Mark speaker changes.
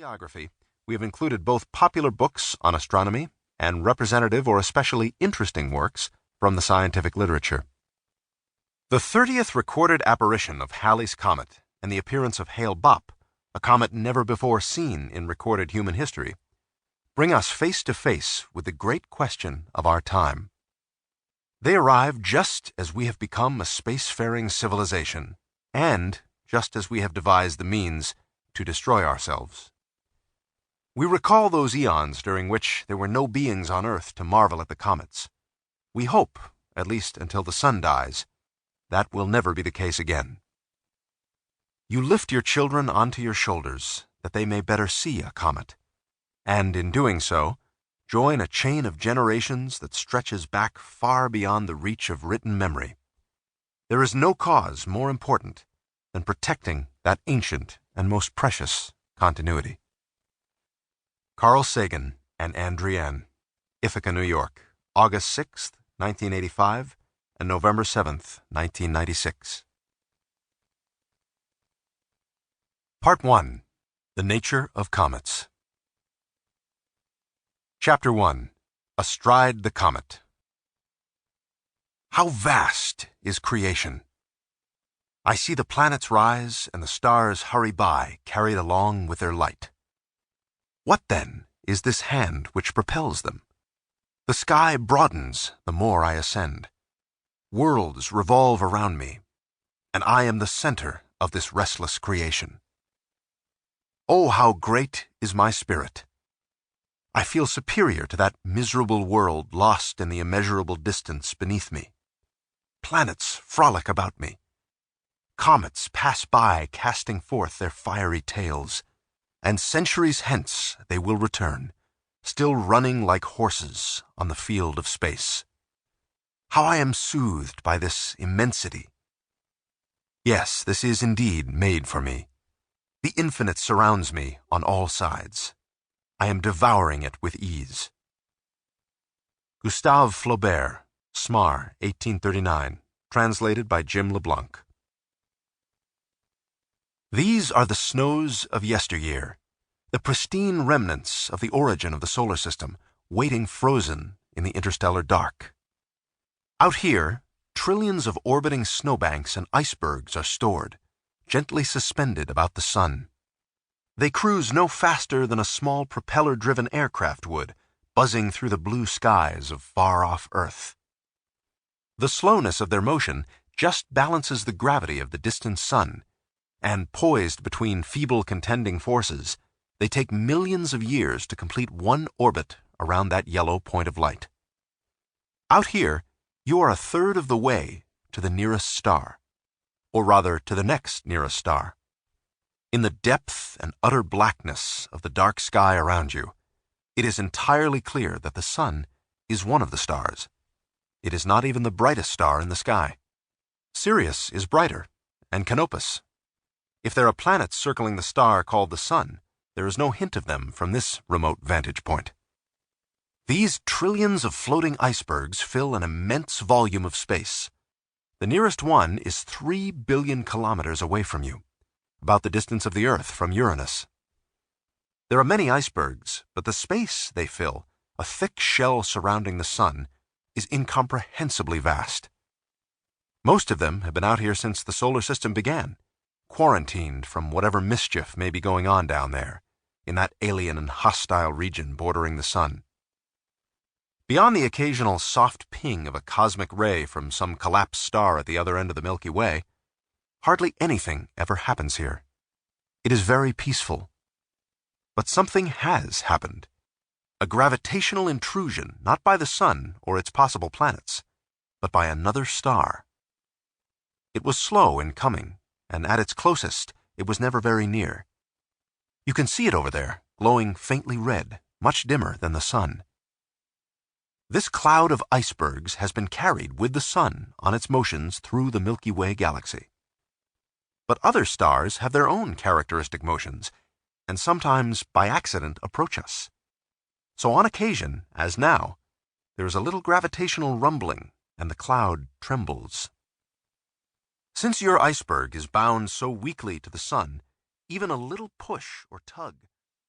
Speaker 1: bibliography, we have included both popular books on astronomy and representative or especially interesting works from the scientific literature. The 30th recorded apparition of Halley's Comet and the appearance of Hale-Bopp, a comet never before seen in recorded human history, bring us face to face with the great question of our time. They arrive just as we have become a spacefaring civilization, and just as we have devised the means to destroy ourselves. We recall those eons during which there were no beings on Earth to marvel at the comets. We hope, at least until the sun dies, that will never be the case again. You lift your children onto your shoulders that they may better see a comet, and in doing so, join a chain of generations that stretches back far beyond the reach of written memory. There is no cause more important than protecting that ancient and most precious continuity. Carl Sagan and Anne Druyan, Ithaca, New York, August 6th, 1985, and November 7th, 1996. Part 1. The Nature of Comets. Chapter 1. Astride the Comet. How vast is creation! I see the planets rise and the stars hurry by, carried along with their light. What, then, is this hand which propels them? The sky broadens the more I ascend. Worlds revolve around me, and I am the center of this restless creation. Oh, how great is my spirit! I feel superior to that miserable world lost in the immeasurable distance beneath me. Planets frolic about me. Comets pass by, casting forth their fiery tails, and centuries hence they will return, still running like horses on the field of space. How I am soothed by this immensity! Yes, this is indeed made for me. The infinite surrounds me on all sides. I am devouring it with ease. Gustave Flaubert, Smar, 1839, translated by Jim LeBlanc. These are the snows of yesteryear, the pristine remnants of the origin of the solar system, waiting frozen in the interstellar dark. Out here, trillions of orbiting snowbanks and icebergs are stored, gently suspended about the sun. They cruise no faster than a small propeller-driven aircraft would, buzzing through the blue skies of far-off Earth. The slowness of their motion just balances the gravity of the distant sun, and poised between feeble contending forces, they take millions of years to complete one orbit around that yellow point of light. Out here, you are a third of the way to the nearest star, or rather to the next nearest star. In the depth and utter blackness of the dark sky around you, it is entirely clear that the sun is one of the stars. It is not even the brightest star in the sky. Sirius is brighter, and Canopus. If there are planets circling the star called the sun, there is no hint of them from this remote vantage point. These trillions of floating icebergs fill an immense volume of space. The nearest one is 3 billion kilometers away from you, about the distance of the Earth from Uranus. There are many icebergs, but the space they fill, a thick shell surrounding the sun, is incomprehensibly vast. Most of them have been out here since the solar system began, quarantined from whatever mischief may be going on down there, in that alien and hostile region bordering the sun. Beyond the occasional soft ping of a cosmic ray from some collapsed star at the other end of the Milky Way, hardly anything ever happens here. It is very peaceful. But something has happened. A gravitational intrusion, not by the sun or its possible planets, but by another star. It was slow in coming, and at its closest, it was never very near. You can see it over there, glowing faintly red, much dimmer than the sun. This cloud of icebergs has been carried with the sun on its motions through the Milky Way galaxy. But other stars have their own characteristic motions, and sometimes by accident approach us. So on occasion, as now, there is a little gravitational rumbling, and the cloud trembles. Since your iceberg is bound so weakly to the sun, even a little push or tug